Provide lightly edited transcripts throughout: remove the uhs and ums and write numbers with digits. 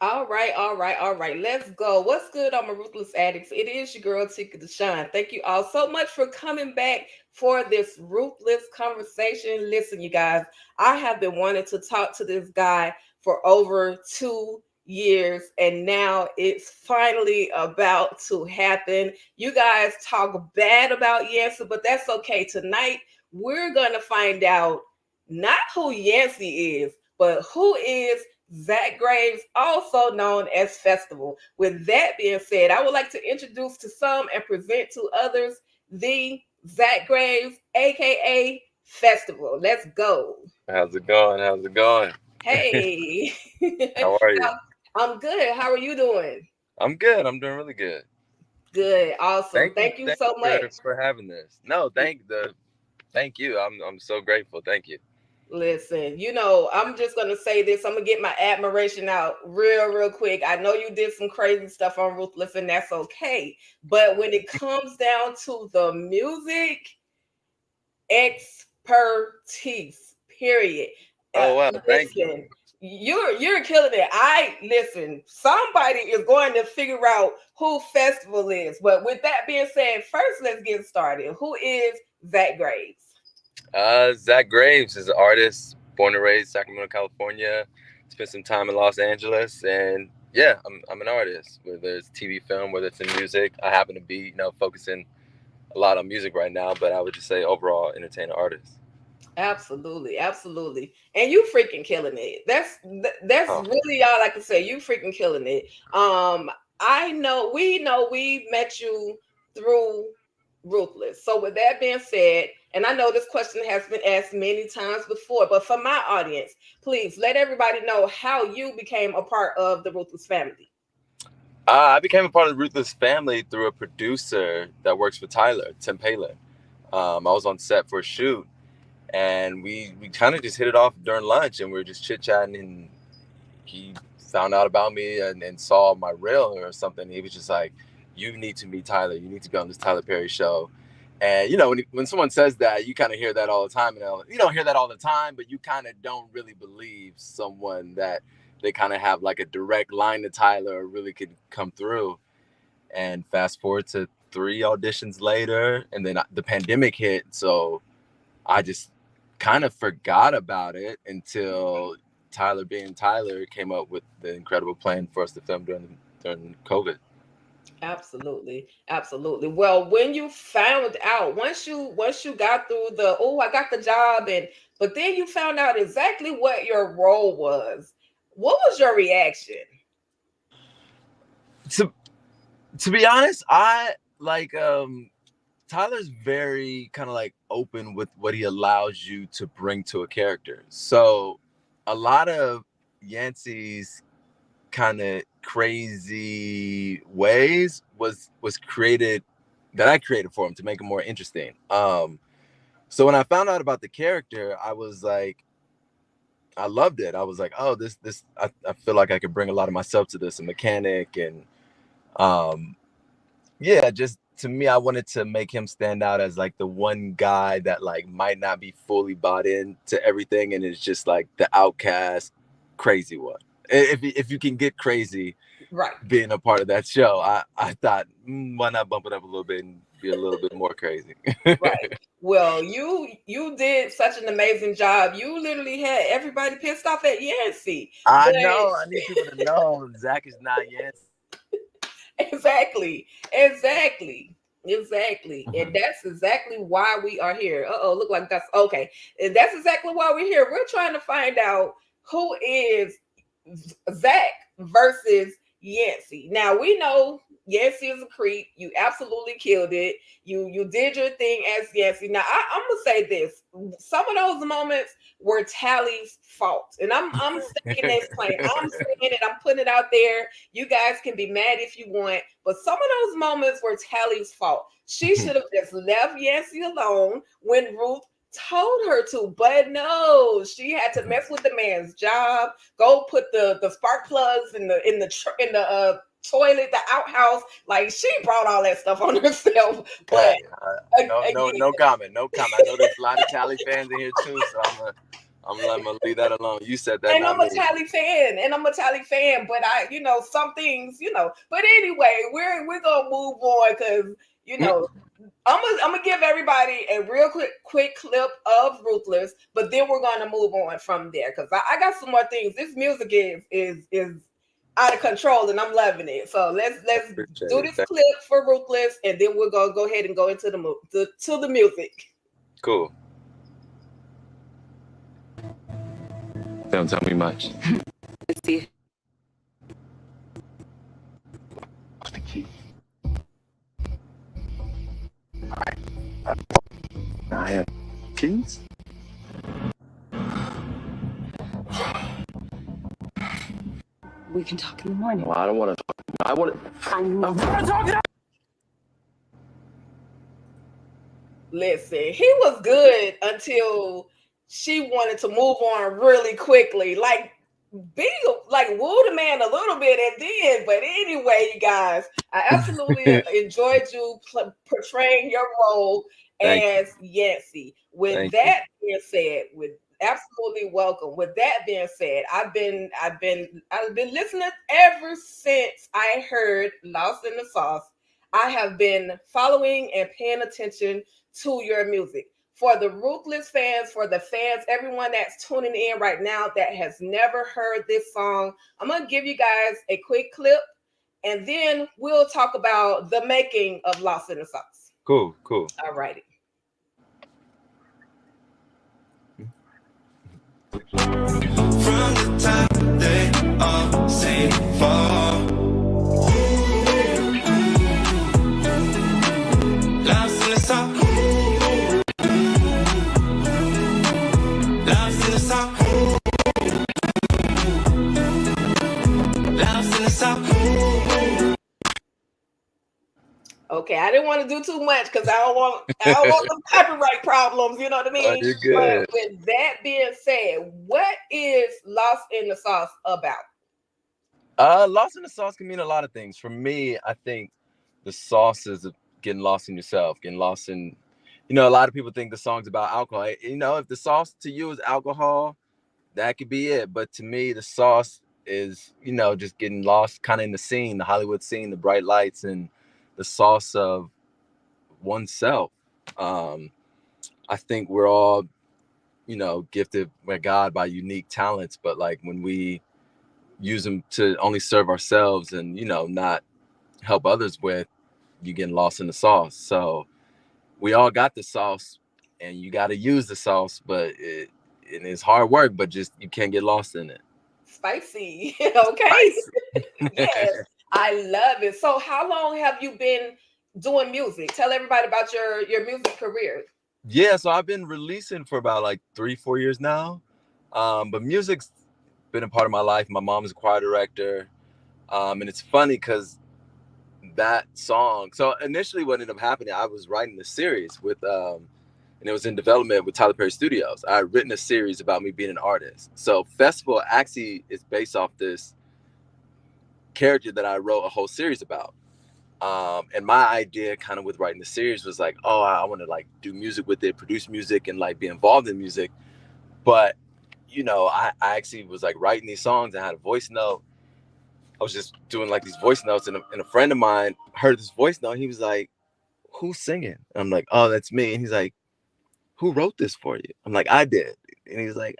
All right, all right, all right. Let's go. What's good on my Ruthless Addicts? It is your girl Tika Deshawn. Thank you all so much for coming back for this ruthless conversation. Listen, you guys, I have been wanting to talk to this guy for over 2 years, and now it's finally about to happen. You guys talk bad about Yancey, but that's okay. Tonight, we're gonna find out not who Yancey is, but who is Zach Graves, also known as Festival. With that being said, I would like to introduce to some and present to others the Zach Graves, aka Festival. Let's go. How's it going? How's it going? Hey, How are you? I'm good. How are you doing? I'm good. I'm doing really good. Good. Awesome. Thank you. Thank you Thank so you much. for having this. No, thank you. I'm so grateful. Thank you. Listen, I'm just gonna say this. I'm gonna get my admiration out real quick. I know you did some crazy stuff on Ruthless, and that's okay. But when it comes down to the music, expertise, period. Oh wow, thank you. Listen, you're killing it. I listen. Somebody is going to figure out who Festival is. But with that being said, first let's get started. Who is Zach Graves? Zach Graves is an artist, born and raised Sacramento, California. Spent some time in Los Angeles, and yeah, I'm an artist. Whether it's TV, film, whether it's in music, I happen to be focusing a lot on music right now. But I would just say overall, entertainer artist. Absolutely, absolutely. And you freaking killing it. That's Oh, really all I can say. You freaking killing it. I know we met you through Ruthless. So with that being said, and I know this question has been asked many times before, but for my audience, please let everybody know how you became a part of the Ruthless family. I became a part of the Ruthless family through a producer that works for Tyler, Tim Palin. I was on set for a shoot, and we kind of just hit it off during lunch, and we were just chit chatting, and he found out about me and saw my reel or something. He was just like, "You need to meet Tyler. You need to be on this Tyler Perry show." And when someone says that, you kind of hear that all the time. And you don't hear that all the time, but you kind of don't really believe someone that they kind of have like a direct line to Tyler or really could come through. And fast forward to 3 auditions later, and then the pandemic hit, so I just kind of forgot about it until Tyler, being Tyler, came up with the incredible plan for us to film during COVID. Absolutely, absolutely. Well, when you found out, once you got through the I got the job, and but then you found out exactly what your role was. What was your reaction? To to be honest, I like Tyler's very kind of like open with what he allows you to bring to a character. So a lot of Yancey's kind of crazy ways was created that I created for him to make him more interesting. So when I found out about the character, I was like, I loved it. I was like, oh, I feel like I could bring a lot of myself to this, a mechanic, and um, yeah, just to me, I wanted to make him stand out as like the one guy that like might not be fully bought in to everything, and is just like the outcast, crazy one. If you can get crazy Right, being a part of that show, I thought, why not bump it up a little bit and be a little bit more crazy? right. Well, you did such an amazing job. You literally had everybody pissed off at Yancey, I but know. I need people to know Zach is not Yancey. exactly, exactly. Exactly. And Mhm. that's exactly why we are here. Uh-oh, look like that's okay. And that's exactly why we're here. We're trying to find out who is Zach versus Yancey. Now we know Yancey is a creep. You absolutely killed it. You did your thing as Yancey. Now I'm gonna say this: some of those moments were Tally's fault, and I'm staking this claim. I'm saying it. I'm putting it out there. You guys can be mad if you want, but some of those moments were Tally's fault. She should have just left Yancey alone when Ruth told her to, but no, she had to mess with the man's job, go put the spark plugs in the toilet, the outhouse. Like she brought all that stuff on herself. But Hey, no, no, again, no comment, no comment. I know there's a lot of Tally fans in here too, so I'm gonna leave that alone. You said that, And not I'm a me. Tally fan, but some things, But anyway, we're gonna move on because I'm gonna give everybody a real quick clip of Ruthless, but then we're gonna move on from there because I got some more things. This music is out of control and I'm loving it. So let's Appreciate do it. this clip for Ruthless, and then we're gonna go ahead and go into the music. Cool. Don't tell me much. Let's see. What's the key? I have keys. We can talk in the morning. Well, I don't want to talk. I want to. I'm talking. Listen, he was good until she wanted to move on really quickly. Like woo the man a little bit at the end. But anyway, you guys, I absolutely enjoyed you portraying your role as Yancey. With that being said, with absolutely welcome. With that being said, I've been listening ever since I heard Lost in the Sauce. I have been following and paying attention to your music. For the Ruthless fans, for the fans, everyone that's tuning in right now that has never heard this song, I'm going to give you guys a quick clip and then we'll talk about the making of Lost in the Sauce. Cool. All righty. From the top, they all say fall. Lost in the Sauce. Lost in the Sauce. Lost in the Sauce. Okay, I didn't want to do too much because I don't want the copyright problems. You know what I mean? You're good. But with that being said, what is Lost in the Sauce about? Lost in the sauce can mean a lot of things. For me, I think the sauce is getting lost in yourself, getting lost in, a lot of people think the song's about alcohol. If the sauce to you is alcohol, that could be it. But to me, the sauce is, just getting lost kind of in the scene, the Hollywood scene, the bright lights, and the sauce of oneself. I think we're all, gifted by God by unique talents, but like when we use them to only serve ourselves and, not help others with, you getting lost in the sauce. So we all got the sauce and you got to use the sauce, but it's hard work, but just, you can't get lost in it. Spicy. Okay. Yes, I love it. So how long have you been doing music? Tell everybody about your music career. Yeah, so I've been releasing for about like 3-4 years now. But music's been a part of my life. My mom's a choir director. And it's funny because that song, so initially what ended up happening, I was writing a series with and it was in development with Tyler Perry Studios. I had written a series about me being an artist. So Festival actually is based off this character that I wrote a whole series about. And my idea kind of with writing the series was like, oh, I want to like do music with it, produce music and like be involved in music. But, I actually was like writing these songs and had a voice note. I was just doing like these voice notes and a friend of mine heard this voice note. And he was like, who's singing? And I'm like, oh, that's me. And he's like, who wrote this for you? I'm like, I did. And he's like,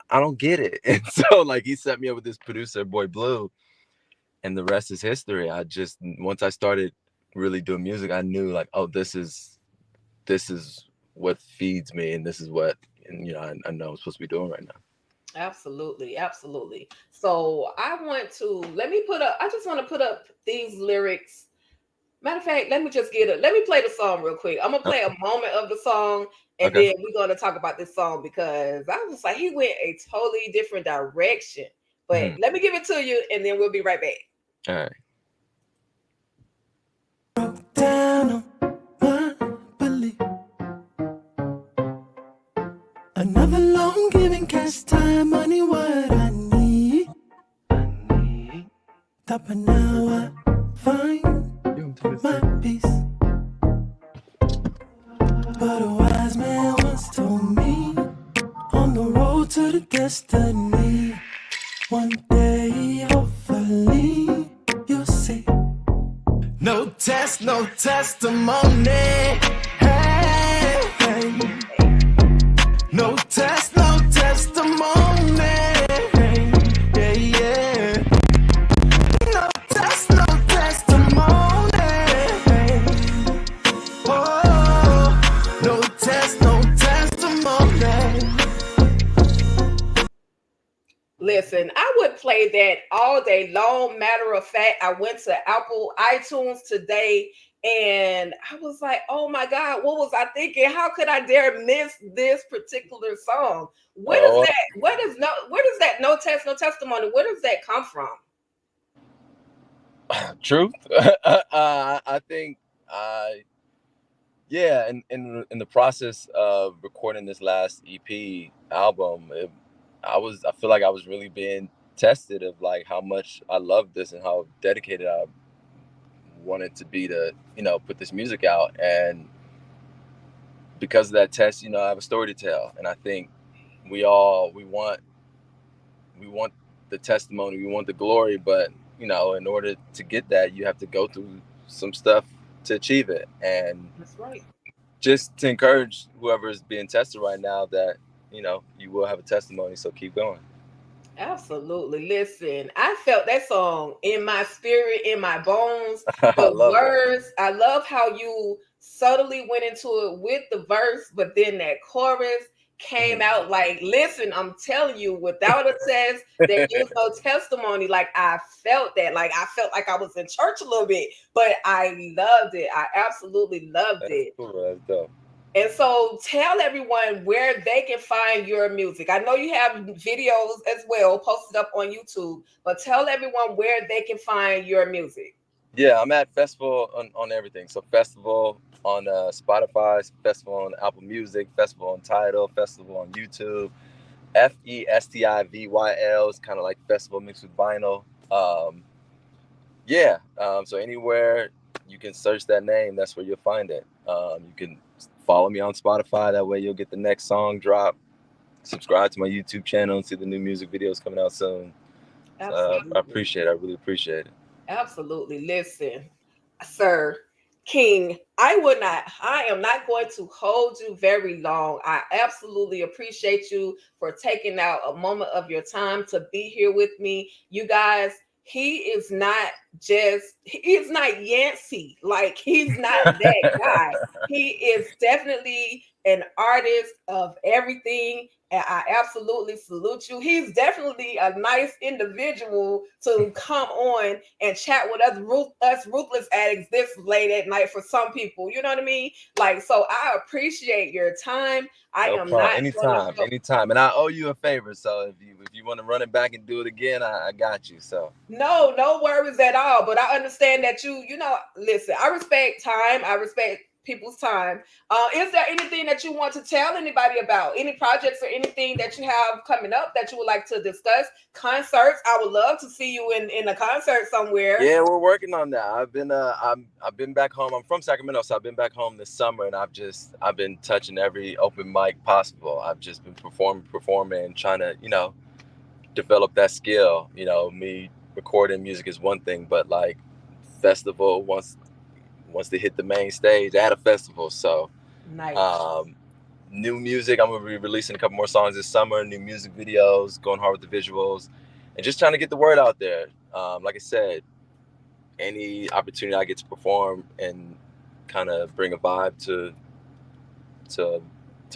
I don't get it. And so like he set me up with this producer, Boy Blue, and the rest is history. Once I started really doing music, I knew like, oh, this is what feeds me, and this is what, and I know I'm supposed to be doing right now. Absolutely. So I just want to put up these lyrics. Matter of fact, let me play the song real quick. I'm gonna play a moment of the song, and then we're gonna talk about this song because I was like, he went a totally different direction. But let me give it to you, and then we'll be right back. All right. Broke down on my belief. Another long giving cash time, money, what I need. Top of now I find my peace. But a wise man once told me, on the road to the destiny. One day, hopefully, you'll see. No test, no testimony. Hey, hey. No test, no testimony. Yeah, yeah. No test, no testimony. Oh, no test, no testimony. Listen, I would play that all day long. Matter of fact, I went to Apple iTunes today and I was like, oh my God, what was I thinking? How could I dare miss this particular song? Where does that no test, no testimony? Where does that come from? Truth. I think yeah, in the process of recording this last EP album, I feel like I was really being tested of like how much I loved this and how dedicated I wanted to be to, put this music out. And because of that test, I have a story to tell. And I think we want the testimony, we want the glory, but in order to get that, you have to go through some stuff to achieve it. And that's right. Just to encourage whoever is being tested right now that, you will have a testimony. So keep going. Absolutely. Listen, I felt that song in my spirit, in my bones. I The love words, I love how you subtly went into it with the verse, but then that chorus came out like, listen, I'm telling you, without a test, there is no testimony. Like I felt that. Like I felt like I was in church a little bit, but I loved it. I absolutely loved it. Cool. That's dope. And so tell everyone where they can find your music. I know you have videos as well posted up on YouTube, but tell everyone where they can find your music. Yeah, I'm at Festival on everything. So Festival on Spotify, Festival on Apple Music, Festival on Tidal, Festival on YouTube. FESTIVYL is kind of like festival mixed with vinyl. So anywhere you can search that name, that's where you'll find it. You can follow me on Spotify. That way you'll get the next song drop. Subscribe to my YouTube channel and see the new music videos coming out soon. I appreciate it. I really appreciate it. Absolutely. Listen, sir, King, I am not going to hold you very long. I absolutely appreciate you for taking out a moment of your time to be here with me. You guys, he is not Yancey. Like he's not that guy. He is definitely an artist of everything. And I absolutely salute you. He's definitely a nice individual to come on and chat with us ruthless addicts this late at night for some people. You know what I mean? Like, so I appreciate your time. Anytime. And I owe you a favor. So if you want to run it back and do it again, I got you. So no worries at all. But I understand that listen, I respect time. I respect people's time. Is there anything that you want to tell anybody about? Any projects or anything that you have coming up that you would like to discuss? Concerts? I would love to see you in a concert somewhere. Yeah, we're working on that. I've been back home. I'm from Sacramento, so I've been back home this summer, and I've been touching every open mic possible. I've just been performing, and trying to develop that skill. Me recording music is one thing, but like festival once they hit the main stage at a festival. So nice. New music, I'm gonna be releasing a couple more songs this summer, new music videos, going hard with the visuals, and just trying to get the word out there. Like I said, any opportunity I get to perform and kind of bring a vibe to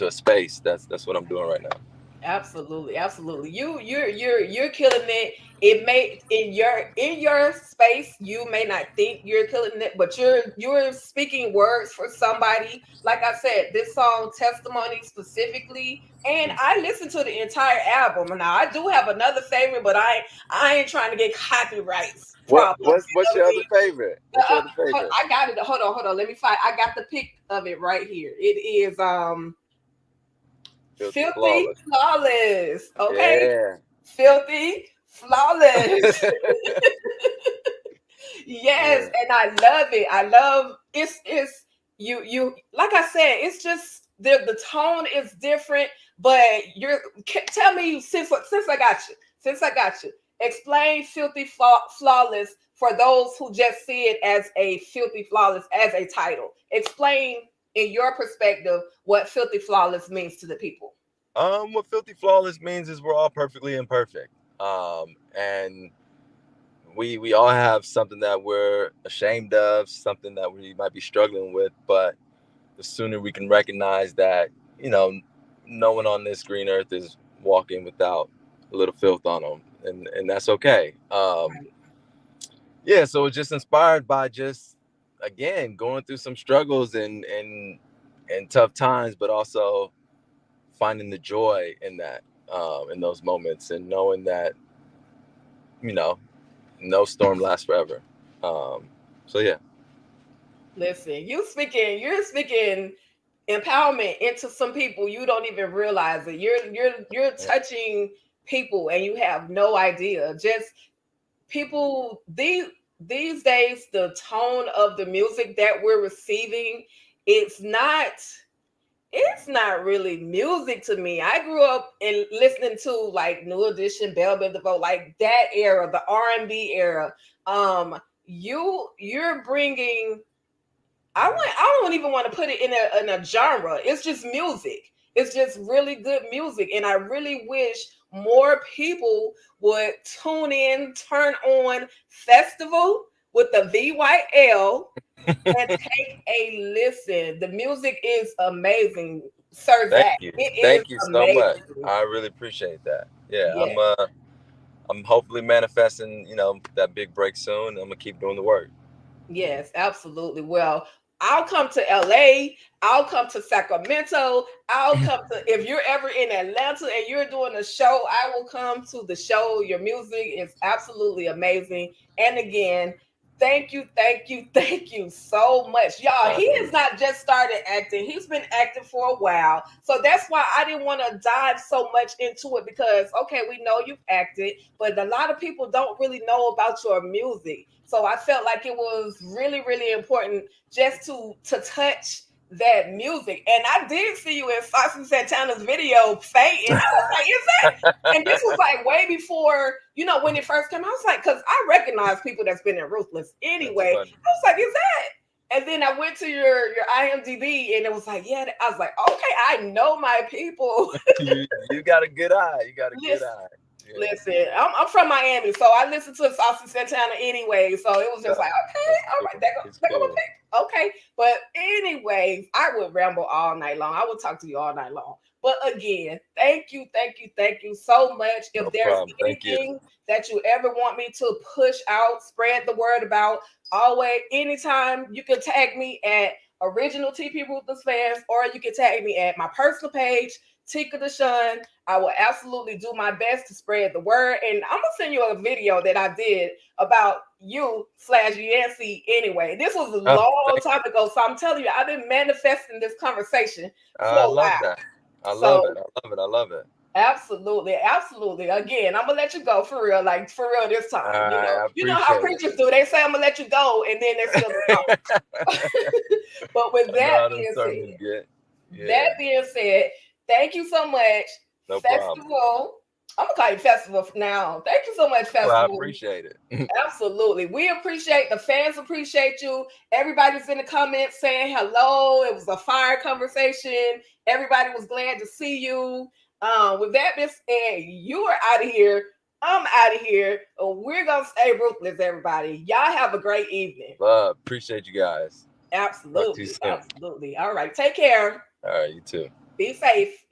a space, that's what I'm doing right now. Absolutely. You're killing it. It may in your space, you may not think you're killing it, but you're speaking words for somebody. Like I said, this song Testimony specifically, and I listened to the entire album. Now I do have another favorite, but I ain't trying to get copyrights problems. What's your other favorait? I got it. Hold on. Let me find. I got the pic of it right here. It is Filthy Flawless. Okay. Yeah. Filthy Flawless. Yes, and I love it. I love it's you like I said, it's just the tone is different, but tell me, since I got you, explain Filthy Flawless for those who just see it as a Filthy Flawless as a title. Explain in your perspective what Filthy Flawless means to the people. What Filthy Flawless means is we're all perfectly imperfect. And we all have something that we're ashamed of, something that we might be struggling with, but the sooner we can recognize that, no one on this green earth is walking without a little filth on them, and that's okay. Yeah, so it's just inspired by just, again, going through some struggles and tough times, but also finding the joy in that, in those moments, and knowing that, no storm lasts forever. So yeah. Listen, you're speaking empowerment into some people. You don't even realize it. You're touching people and you have no idea. Just people, these days, the tone of the music that we're receiving, it's not really music to me. I grew up in listening to like New Edition, Bell Biv DeVoe, like that era, the R&B era. You're bringing. I don't even want to put it in a genre. It's just music. It's just really good music, and I really wish more people would tune in, turn on Festival with the VYL and take a listen. The music is amazing, Sir Zach. Thank you so much. I really appreciate that. Yeah, yes. I'm hopefully manifesting, that big break soon. I'm gonna keep doing the work. Yes, absolutely. Well, I'll come to LA. I'll come to Sacramento. I'll come to, if you're ever in Atlanta and you're doing a show, I will come to the show. Your music is absolutely amazing. And again, thank you so much. Y'all, he has not just started acting. He's been acting for a while. So that's why I didn't want to dive so much into it, because, okay, we know you've acted, but a lot of people don't really know about your music. So I felt like it was really, really important just to touch that music. And I did see you in Saucy Santana's video fainting. I was like, is that? And this was like way before, when it first came out. I was like, because I recognize people that's been in Ruthless anyway. I was like, is that? And then I went to your IMDb and it was like, yeah. I was like, okay, I know my people. you got a good eye. Good eye. Yeah. Listen, I'm from Miami, so I listen to Saucy Santana anyway. So it was just like, okay, all right, that okay. But anyways, I would ramble all night long. I would talk to you all night long. But again, thank you so much. If there's anything that you ever want me to push out, spread the word about, always, anytime, you can tag me at Original TP Ruthless Fans, or you can tag me at my personal page, Tika Deshawn. I will absolutely do my best to spread the word. And I'm going to send you a video that I did about you/Yancey anyway. This was a long time ago. So I'm telling you, I've been manifesting this conversation for a while. I love it. Absolutely. Again, I'm going to let you go for real this time. You know how preachers do. They say, I'm going to let you go, and then they still go. But with that being said, thank you so much. No Festival. problem. I'm gonna call you Festival now. Thank you so much, Festival. Well, I appreciate it. Absolutely. We appreciate, the fans appreciate you. Everybody's in the comments saying hello. It was a fire conversation. Everybody was glad to see you. With that being said, you are out of here. I'm out of here. We're gonna stay ruthless, everybody. Y'all have a great evening. Appreciate you guys. Absolutely. All right. Take care. All right, you too. Be safe.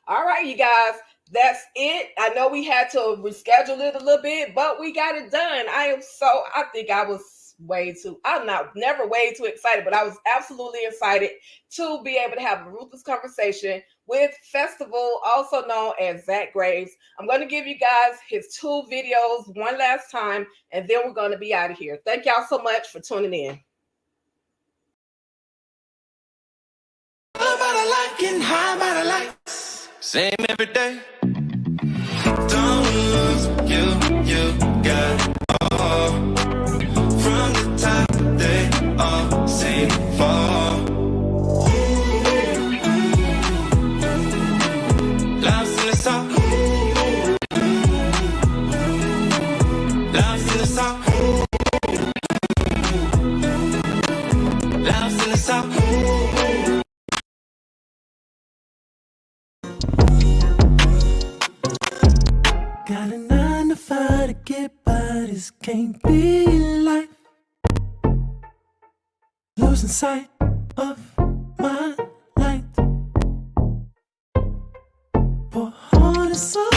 All right, you guys, that's it. I know we had to reschedule it a little bit, but we got it done. I think I was never way too excited, but I was absolutely excited to be able to have a ruthless conversation with Festival, also known as Zach Graves. I'm going to give you guys his 2 videos one last time, and then we're going to be out of here. Thank y'all so much for tuning in. Same every day. Don't lose you got all. From the top, they all say fall. try to get by, this can't be life. Losing sight of my light. Pour heart and soul.